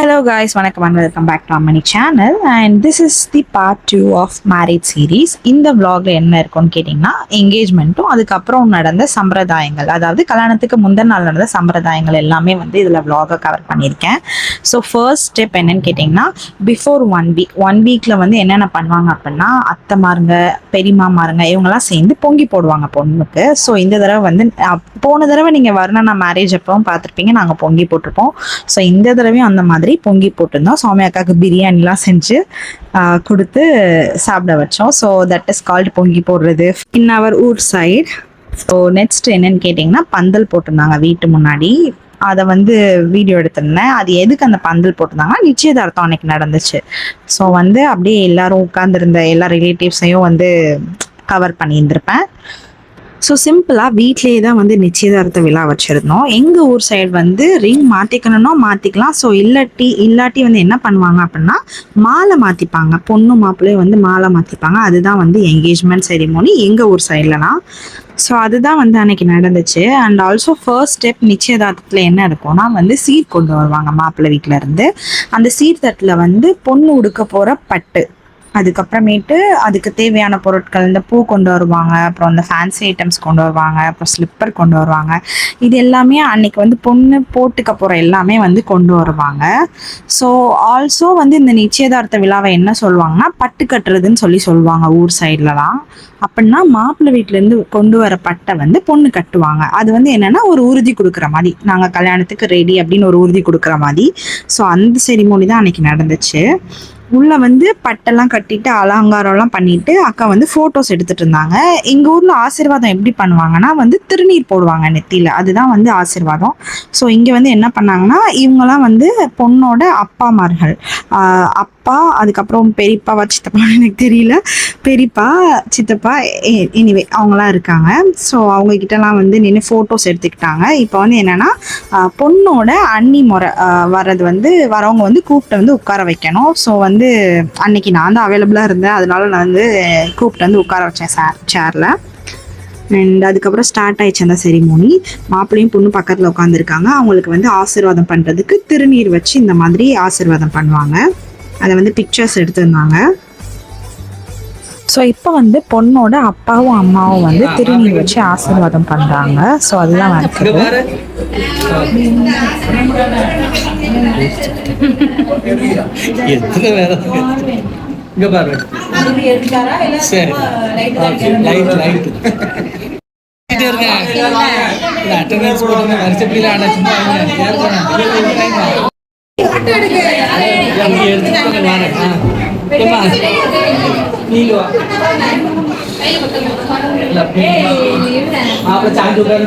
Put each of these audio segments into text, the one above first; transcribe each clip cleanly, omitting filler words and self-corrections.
Hello guys, வணக்கம் and welcome back to our channel and this is the part 2 of marriage series. இந்த vlogல என்ன இருக்குன்னு கேட்டிங்கன்னா என்கேஜ்மெண்ட்டும் அதுக்கப்புறம் நடந்த சம்பிரதாயங்கள், அதாவது கல்யாணத்துக்கு முந்தின நாள் நடந்த சம்பிரதாயங்கள் எல்லாமே வந்து இதில் vlog கவர் பண்ணியிருக்கேன். ஸோ ஃபர்ஸ்ட் ஸ்டெப் என்னன்னு கேட்டிங்கன்னா பிஃபோர் ஒன் வீக்கில் வந்து என்னென்ன பண்ணுவாங்க அப்படின்னா அத்தைமாருங்க பெரியமாமாருங்க இவங்கெல்லாம் சேர்ந்து பொங்கி போடுவாங்க பொண்ணுக்கு. ஸோ இந்த தடவை வந்து போன தடவை நீங்கள் வர்ணனா மேரேஜ் அப்பவும் பார்த்துருப்பீங்க, நாங்கள் பொங்கி போட்டிருப்போம். ஸோ இந்த தடவையும் அந்த மாதிரி பொங்கி போட்டிருந்தோம். சௌமியா அக்காவுக்கு பிரியாணிலாம் செஞ்சு கொடுத்து சாப்பிட வச்சோம். ஸோ தட் இஸ் கால்டு பொங்கி போடுறது இன் அவர் ஊர் சைட். ஸோ நெக்ஸ்ட் என்னன்னு கேட்டிங்கன்னா பந்தல் போட்டிருந்தாங்க வீட்டு முன்னாடி. அதை வந்து வீடியோ எடுத்திருந்தேன். அது எதுக்கு அந்த பந்தல் போட்டிருந்தாங்கன்னா நிச்சயதார்த்தம் அன்னைக்கு நடந்துச்சு. ஸோ வந்து அப்படியே எல்லாரும் உட்காந்துருந்த எல்லா ரிலேட்டிவ்ஸையும் வந்து கவர் பண்ணியிருந்திருப்பேன். ஸோ சிம்பிளாக வீட்லேயே தான் வந்து நிச்சயதார்த்த விழா வச்சுருந்தோம். எங்கள் ஊர் சைடு வந்து ரிங் மாற்றிக்கணும்னா மாற்றிக்கலாம். ஸோ இல்லாட்டி வந்து என்ன பண்ணுவாங்க அப்படின்னா மாலை மாற்றிப்பாங்க. பொண்ணு மாப்பிள்ளையும் வந்து மாலை மாற்றிப்பாங்க. அதுதான் வந்து என்கேஜ்மெண்ட் செரிமோனி எங்கள் ஊர் சைட்லலாம். ஸோ அதுதான் வந்து அன்னைக்கு நடந்துச்சு. அண்ட் ஆல்சோ ஃபர்ஸ்ட் ஸ்டெப் நிச்சயதார்த்தத்தில் என்ன இருக்கும்னா வந்து சீர் கொண்டு வருவாங்க மாப்பிள்ளை வீட்டில் இருந்து. அந்த சீர்தட்டில் வந்து பொண்ணு உடுக்க போகிற பட்டு, அதுக்கப்புறமேட்டு அதுக்கு தேவையான பொருட்கள் இந்த பூ கொண்டு வருவாங்க, அப்புறம் இந்த ஃபேன்சி ஐட்டம்ஸ் கொண்டு வருவாங்க, அப்புறம் ஸ்லிப்பர் கொண்டு வருவாங்க. இது எல்லாமே அன்னைக்கு வந்து பொண்ணு போட்டுக்க போகிற எல்லாமே வந்து கொண்டு வருவாங்க. ஸோ ஆல்சோ வந்து இந்த நிச்சயதார்த்த விழாவை என்ன சொல்லுவாங்கன்னா பட்டு கட்டுறதுன்னு சொல்லுவாங்க ஊர் சைட்லலாம். அப்படின்னா மாப்பிள்ளை வீட்டிலேருந்து கொண்டு வர பட்டை வந்து பொண்ணு கட்டுவாங்க. அது வந்து என்னென்னா ஒரு உறுதி கொடுக்குற மாதிரி, நாங்கள் கல்யாணத்துக்கு ரெடி அப்படின்னு ஒரு உறுதி கொடுக்குற மாதிரி. ஸோ அந்த செரிமோனி தான் அன்னைக்கு நடந்துச்சு. உள்ள வந்து பட்டெல்லாம் கட்டிட்டு அலங்காரம்லாம் பண்ணிட்டு அக்கா வந்து ஃபோட்டோஸ் எடுத்துட்டு இருந்தாங்க. எங்கள் ஊரில் ஆசீர்வாதம் எப்படி பண்ணுவாங்கன்னா வந்து திருநீர் போடுவாங்க நெத்தியில், அதுதான் வந்து ஆசீர்வாதம். ஸோ இங்கே வந்து என்ன பண்ணாங்கன்னா இவங்கெல்லாம் வந்து பொண்ணோட அப்பாமார்கள், அப்பா அதுக்கப்புறம் பெரியப்பா சித்தப்பா எனக்கு தெரியல, பெரியப்பா சித்தப்பா எனிவே அவங்களாம் இருக்காங்க. ஸோ அவங்கக்கிட்டலாம் வந்து நின்று ஃபோட்டோஸ் எடுத்துக்கிட்டாங்க. இப்போ வந்து என்னென்னா பொண்ணோட அண்ணி முறை வர்றது வந்து வரவங்க வந்து கூப்பிட்டு வந்து உட்கார வைக்கணும். ஸோ வந்து அன்னைக்கு நான் தான் அவைலபிளாக இருந்தேன், அதனால நான் வந்து கூப்பிட்டு வந்து உட்கார வச்சேன் சேரில். அண்ட் அதுக்கப்புறம் ஸ்டார்ட் ஆயிடுச்சு அந்த செரிமோனி. மாப்பிள்ளையும் பொண்ணு பக்கத்தில் உட்காந்துருக்காங்க. அவங்களுக்கு வந்து ஆசீர்வாதம் பண்ணுறதுக்கு திருநீர் வச்சு இந்த மாதிரி ஆசீர்வாதம் பண்ணுவாங்க. அதை வந்து பிக்சர்ஸ் எடுத்திருந்தாங்க. ஸோ இப்போ வந்து பொண்ணோட அப்பாவும் அம்மாவும் வந்து திருநீர் வச்சு ஆசீர்வாதம் பண்ணுறாங்க. ஸோ அதுதான் நடக்குது.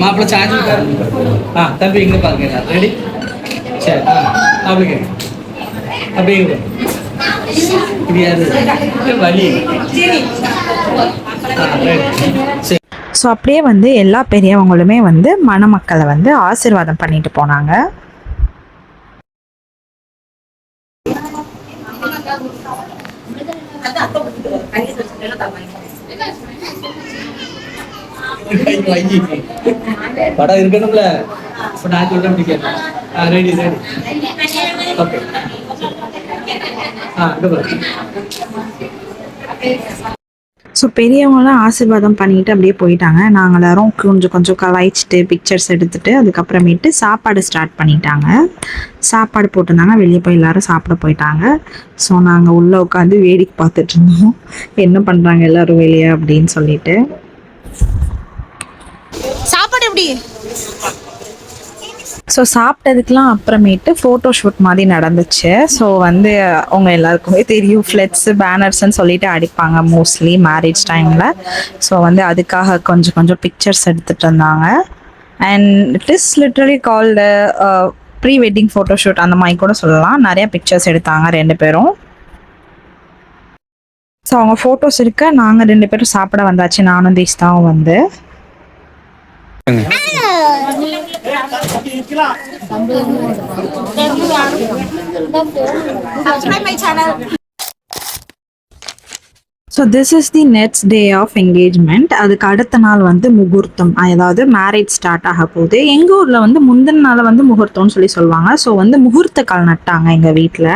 மாப்பிள்ள சார்ஜ் தம்பி இங்க பாருங்க. ரெடி? சரி, அப்படிங்க அப்படிங்க. இது யாரு? வலி. ஸோ அப்படியே வந்து எல்லா பெரியவங்களுமே வந்து மணமக்களை வந்து ஆசீர்வாதம் பண்ணிட்டு போனாங்க. படம் இருக்கணும்ல, நான் சொல்ல முடியாது. Ready ready. ஓகே. ஸோ பெரியவங்களாம் ஆசீர்வாதம் பண்ணிட்டு அப்படியே போயிட்டாங்க. நாங்கள் எல்லாரும் கொஞ்சம் கலாய்ச்சிட்டு பிக்சர்ஸ் எடுத்துகிட்டு அதுக்கப்புறமேட்டு சாப்பாடு ஸ்டார்ட் பண்ணிட்டாங்க. சாப்பாடு போட்டிருந்தாங்க, வெளியே போய் எல்லோரும் சாப்பிட போயிட்டாங்க. ஸோ நாங்கள் உள்ளே உட்காந்து வேடிக்கை பார்த்துட்டு இருந்தோம், என்ன பண்ணுறாங்க எல்லோரும் வெளியே அப்படின்னு சொல்லிட்டு. சாப்பாடு எப்படி? ஸோ சாப்பிட்டதுக்கெலாம் அப்புறமேட்டு ஃபோட்டோ ஷூட் மாதிரி நடந்துச்சு. ஸோ வந்து அவங்க எல்லாருக்குமே தெரியும், ஃப்ளெக்ஸு பேனர்ஸ்ன்னு சொல்லிட்டு அடிப்பாங்க மோஸ்ட்லி மேரேஜ் டைமில். ஸோ வந்து அதுக்காக கொஞ்சம் பிக்சர்ஸ் எடுத்துகிட்டு இருந்தாங்க. And it is literally called pre wedding photo shoot அந்த மாதிரி கூட சொல்லலாம். நிறைய பிக்சர்ஸ் எடுத்தாங்க ரெண்டு பேரும். ஸோ அவங்க ஃபோட்டோஸ் இருக்க நாங்கள் ரெண்டு பேரும் சாப்பிட வந்தாச்சு, நானும் தீஸ்தாவும் வந்து. So so this is the next day of engagement. அதுக்கு அடுத்த நாள் வந்து முகூர்த்தம், அதாவது மேரேஜ் ஸ்டார்ட் ஆக போகுது. எங்கள் ஊரில் வந்து முந்தின நாள் வந்து முகூர்த்தம்னு சொல்லி சொல்லுவாங்க. ஸோ வந்து முகூர்த்த கால் நட்டாங்க எங்கள் வீட்டில்.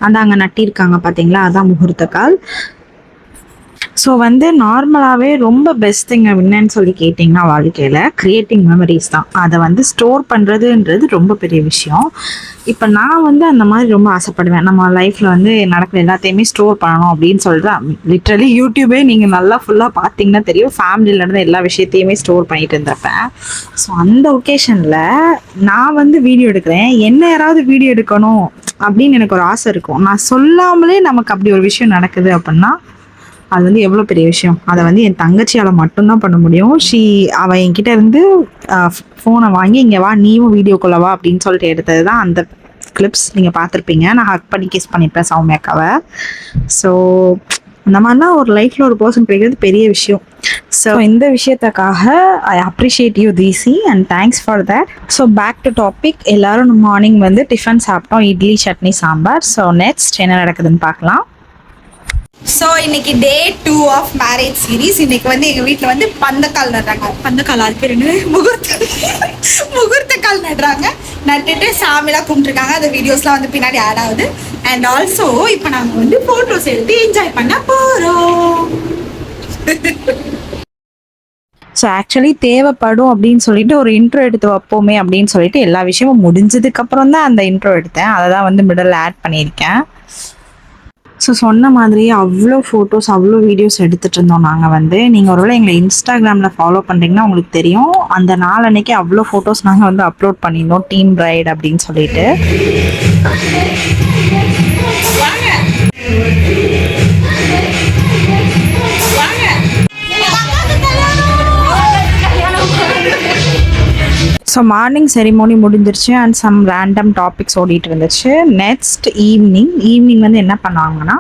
அங்கே நட்டியிருக்காங்க பார்த்தீங்களா, அதான் முகூர்த்த கால். ஸோ வந்து நார்மலாகவே ரொம்ப பெஸ்ட் திங் என்னன்னு சொல்லி கேட்டிங்கன்னா வாழ்க்கையில் க்ரியேட்டிங் மெமரிஸ் தான். அதை வந்து ஸ்டோர் பண்ணுறதுன்றது ரொம்ப பெரிய விஷயம். இப்போ நான் வந்து அந்த மாதிரி ரொம்ப ஆசைப்படுவேன். நம்ம லைஃப்பில் வந்து நடக்கிற எல்லாத்தையுமே ஸ்டோர் பண்ணணும் அப்படின்னு சொல்லிட்டு லிட்ரலி யூடியூபே நீங்கள் நல்லா ஃபுல்லாக பார்த்தீங்கன்னா தெரியும், ஃபேமிலியில் நடந்த எல்லா விஷயத்தையுமே ஸ்டோர் பண்ணிட்டு இருந்திருப்பேன். ஸோ அந்த ஒகேஷனில் நான் வந்து வீடியோ எடுக்கிறேன், என்ன யாராவது வீடியோ எடுக்கணும் அப்படின்னு எனக்கு ஒரு ஆசை இருக்கும். நான் சொல்லாமலே நமக்கு அப்படி ஒரு விஷயம் நடக்குது அப்படின்னா அது வந்து எவ்வளோ பெரிய விஷயம். அதை வந்து என் தங்கச்சியால் மட்டும்தான் பண்ண முடியும். அவள் என்கிட்ட இருந்து ஃபோனை வாங்கி இங்கே வா நீயும் வீடியோக்குள்ளே வா அப்படின்னு சொல்லிட்டு எடுத்தது தான் அந்த கிளிப்ஸ் நீங்கள் பார்த்துருப்பீங்க. நான் ஹக் பண்ணி கிஸ் பண்ணியிருப்பேன் சௌமியாக்காவை. ஸோ அந்த மாதிரிலாம் ஒரு லைஃப்பில் ஒரு பர்சன் கிடைக்கிறது பெரிய விஷயம். ஸோ இந்த விஷயத்துக்காக I appreciate you TC and thanks for that. So back to topic. எல்லோரும் மார்னிங் வந்து டிஃபன் சாப்பிட்டோம், இட்லி சட்னி சாம்பார். ஸோ நெக்ஸ்ட் என்ன நடக்குதுன்னு பார்க்கலாம். ஸோ இன்னைக்கு டே 2 ஆஃப் மேரேஜ் சீரீஸ். இன்னைக்கு வந்து எங்கள் வீட்டில் வந்து பந்தக்கால் நடுறாங்க. பந்தக்கால் அது பேர் என்ன, முகூர்த்தக்கால் நடுறாங்க. நட்டுட்டு சாமிலாம் கும்பிட்டுருக்காங்க. அந்த வீடியோஸ்லாம் வந்து பின்னாடி ஆட் ஆகுது. அண்ட் ஆல்சோ இப்போ நாங்கள் வந்து ஃபோட்டோஸ் எடுத்து என்ஜாய் பண்ண போகிறோம். ஸோ ஆக்சுவலி தேவைப்படும் அப்படின்னு சொல்லிட்டு ஒரு இன்ட்ரோ எடுத்து வைப்போமே அப்படின்னு சொல்லிட்டு எல்லா விஷயமும் முடிஞ்சதுக்கப்புறம் தான் அந்த இன்ட்ரோ எடுத்தேன். அதை தான் வந்து மிடில் ஆட் பண்ணியிருக்கேன். ஸோ சொன்ன மாதிரியே அவ்வளோ ஃபோட்டோஸ் அவ்வளோ வீடியோஸ் எடுத்துகிட்டு இருந்தோம். நாங்கள் வந்து நீங்கள் ஒருவேளை எங்களை இன்ஸ்டாகிராமில் ஃபாலோ பண்ணுறீங்கன்னா உங்களுக்கு தெரியும், அந்த நாள் அன்னைக்கு அவ்வளோ ஃபோட்டோஸ் நாங்கள் வந்து அப்லோட் பண்ணியிருந்தோம், டீம் பிரைட் அப்படின்னு சொல்லிட்டு. ஸோ மார்னிங் செரிமோனி முடிஞ்சிருச்சு அண்ட் சம் ரேண்டம் டாபிக்ஸ் ஓடிட்டு இருந்துச்சு. நெக்ஸ்ட் ஈவினிங் வந்து என்ன பண்ணாங்கன்னா,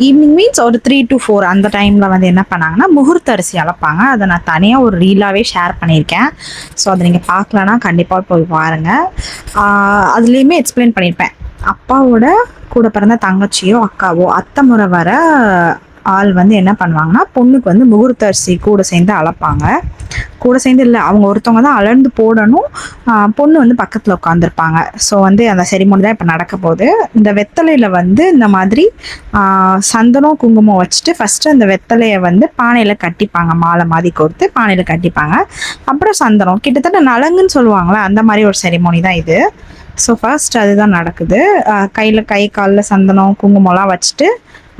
ஈவினிங் மீன்ஸ் ஒரு 3 to 4 அந்த டைமில் வந்து என்ன பண்ணாங்கன்னா முகூர்த்த அரிசி அளப்பாங்க. அதை நான் தனியாக ஒரு ரீலாகவே ஷேர் பண்ணியிருக்கேன். ஸோ அதை நீங்கள் பார்க்கலன்னா கண்டிப்பாக போய் பாருங்கள். அதுலேயுமே எக்ஸ்பிளைன் பண்ணியிருப்பேன். அப்பாவோட கூட பிறந்த தங்கச்சியோ அக்காவோ அத்தை முறை வர ஆள் வந்து என்ன பண்ணுவாங்கன்னா பொண்ணுக்கு வந்து முகூர்த்த அரிசி கூட சேர்ந்து அளப்பாங்க. கூட சேர்ந்து இல்லை, அவங்க ஒருத்தவங்க தான் அளந்து போடணும். பொண்ணு வந்து பக்கத்தில் உட்காந்துருப்பாங்க. ஸோ வந்து அந்த செரிமோனி தான் இப்போ நடக்க போகுது. இந்த வெத்தலையில் வந்து இந்த மாதிரி சந்தனம் குங்குமம் வச்சுட்டு ஃபஸ்ட்டு அந்த வெத்தலையை வந்து பானையில் கட்டிப்பாங்க, மாலை மாதிரி கோர்த்து பானையில் கட்டிப்பாங்க. அப்புறம் சந்தனம், கிட்டத்தட்ட நலங்குன்னு சொல்லுவாங்களே அந்த மாதிரி ஒரு செரிமோனி தான் இது. ஸோ ஃபர்ஸ்ட் அதுதான் நடக்குது. கை காலில் சந்தனம் குங்குமம்லாம் வச்சுட்டு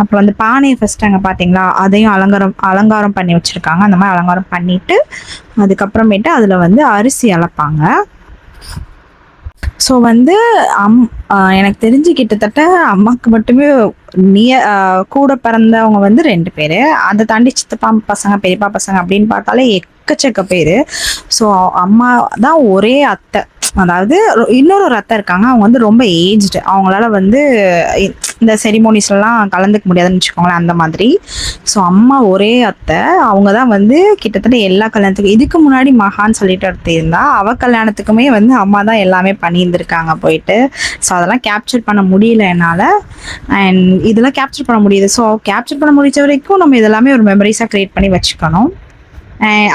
அப்புறம் வந்து பானையை ஃபஸ்ட்டு அங்கே பார்த்தீங்களா அதையும் அலங்காரம் பண்ணி வச்சுருக்காங்க. அந்த மாதிரி அலங்காரம் பண்ணிவிட்டு அதுக்கப்புறமேட்டு அதில் வந்து அரிசி அளப்பாங்க. ஸோ வந்து எனக்கு தெரிஞ்சு கிட்டத்தட்ட அம்மாவுக்கு மட்டுமே கூட பிறந்தவங்க வந்து 2 பேர். அதை தாண்டி சித்தப்பா பசங்க பெரியப்பா பசங்க அப்படின்னு பார்த்தாலே எக்கச்சக்க பேர். ஸோ அம்மா தான் ஒரே அத்தை, அதாவது இன்னொரு அத்தை இருக்காங்க. அவங்க வந்து ரொம்ப ஏஜ்டு, அவங்களால வந்து இந்த செரிமோனிஸ்லாம் கலந்துக்க முடியாதுன்னு வச்சுக்கோங்களேன், அந்த மாதிரி. ஸோ அம்மா ஒரே அத்தை, அவங்க தான் வந்து கிட்டத்தட்ட எல்லா கல்யாணத்துக்கும், இதுக்கு முன்னாடி மகான்னு சொல்லிட்டு ஒருத்தி இருந்தா, அவள் கல்யாணத்துக்குமே வந்து அம்மா தான் எல்லாமே பண்ணியிருந்திருக்காங்க போயிட்டு. ஸோ அதெல்லாம் கேப்சர் பண்ண முடியல என்னால், அண்ட் இதெல்லாம் கேப்சர் பண்ண முடியுது. ஸோ கேப்சர் பண்ண முடிச்ச வரைக்கும் நம்ம இதெல்லாமே ஒரு மெமரிஸாக க்ரியேட் பண்ணி வச்சுக்கணும்.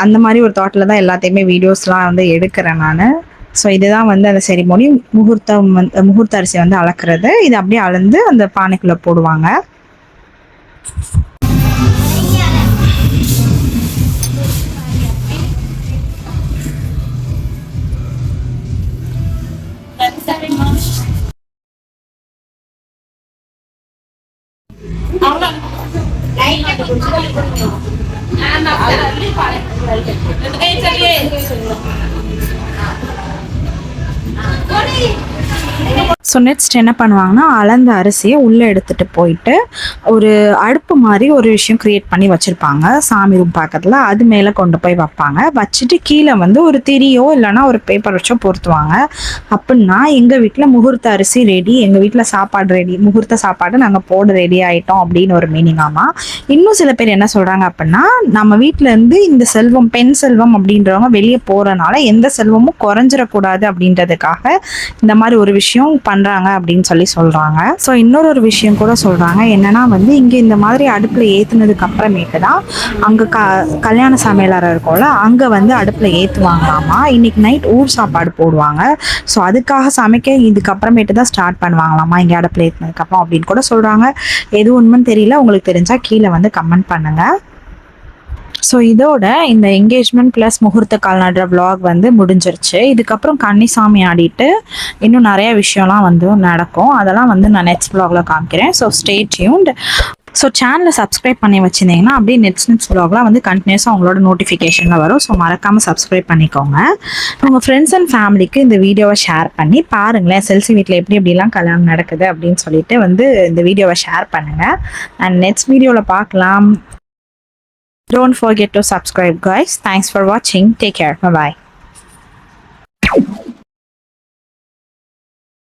அந்த மாதிரி ஒரு தாட்டில் தான் எல்லாத்தையுமே வீடியோஸ்லாம் வந்து எடுக்கிறேன் நான். ஸோ இதுதான் வந்து அந்த செரிமோனி. முகூர்த்த அரிசி வந்து அளக்கிறது. இது அப்படியே அளந்து அந்த பானைக்குள்ளே போடுவாங்க. ஸோ நெக்ஸ்ட் என்ன பண்ணுவாங்கன்னா, அளந்த அரிசியை உள்ளே எடுத்துகிட்டு போயிட்டு ஒரு அடுப்பு மாதிரி ஒரு விஷயம் க்ரியேட் பண்ணி வச்சுருப்பாங்க சாமி ரூம் பக்கத்தில். அது மேலே கொண்டு போய் வைப்பாங்க. வச்சுட்டு கீழே வந்து ஒரு திரியோ இல்லைனா ஒரு பேப்பர் வச்சோ பொறுத்துவாங்க. அப்படின்னா எங்கள் வீட்டில் முகூர்த்த அரிசி ரெடி, எங்கள் வீட்டில் சாப்பாடு ரெடி, முகூர்த்த சாப்பாடு நாங்கள் போட ரெடி ஆகிட்டோம் அப்படின்னு ஒரு மீனிங். ஆமாம், இன்னும் சில பேர் என்ன சொல்கிறாங்க அப்படின்னா, நம்ம வீட்டிலேருந்து இந்த செல்வம், பெண் செல்வம் அப்படின்றவங்க வெளியே போகிறனால எந்த செல்வமும் குறைஞ்சிடக்கூடாது அப்படின்றதுக்காக இந்த மாதிரி ஒரு விஷயம் விஷயம் பண்ணுறாங்க அப்படின்னு சொல்லி சொல்கிறாங்க. ஸோ இன்னொரு விஷயம் கூட சொல்கிறாங்க என்னன்னா வந்து இங்கே இந்த மாதிரி அடுப்பில் ஏற்றுனதுக்கு அப்புறமேட்டு தான் அங்கே கல்யாண சமையலறை இருக்கும்ல அங்கே வந்து அடுப்பில் ஏற்றுவாங்களாமா. இன்னைக்கு நைட் ஊர் சாப்பாடு போடுவாங்க. ஸோ அதுக்காக சமைக்க இதுக்கப்புறமேட்டு தான் ஸ்டார்ட் பண்ணுவாங்களாமா இங்கே அடுப்பில் ஏற்றுனதுக்கப்புறம் அப்படின்னு கூட சொல்கிறாங்க. எது உண்மைன்னு தெரியல, உங்களுக்கு தெரிஞ்சால் கீழே வந்து கமெண்ட் பண்ணுங்கள். ஸோ இதோட இந்த என்கேஜ்மெண்ட் ப்ளஸ் முகூர்த்த கால் நடுற vlog வந்து முடிஞ்சிருச்சு. இதுக்கப்புறம் கன்னிசாமி ஆடிட்டு இன்னும் நிறைய விஷயம்லாம் வந்து நடக்கும். அதெல்லாம் வந்து நான் நெக்ஸ்ட் vlogல காமிக்கிறேன். So stay tuned. ஸோ சேனலை சப்ஸ்கிரைப் பண்ணி வச்சுருந்தீங்கன்னா அப்படியே நெக்ஸ்ட் vlogலாம் வந்து கண்டினியூஸாக உங்களோட நோட்டிஃபிகேஷனில் வரும். ஸோ மறக்காமல் சப்ஸ்கிரைப் பண்ணிக்கோங்க. உங்கள் ஃப்ரெண்ட்ஸ் அண்ட் ஃபேமிலிக்கு இந்த வீடியோவை ஷேர் பண்ணி பாருங்களேன், செல்சி வீட்டில் எப்படிலாம் கல்யாணம் நடக்குது அப்படின்னு சொல்லிட்டு வந்து இந்த வீடியோவை ஷேர் பண்ணுங்கள். அண்ட் நெக்ஸ்ட் வீடியோவில் பார்க்கலாம். Don't forget to subscribe, guys. Thanks for watching. Take care. Bye-bye.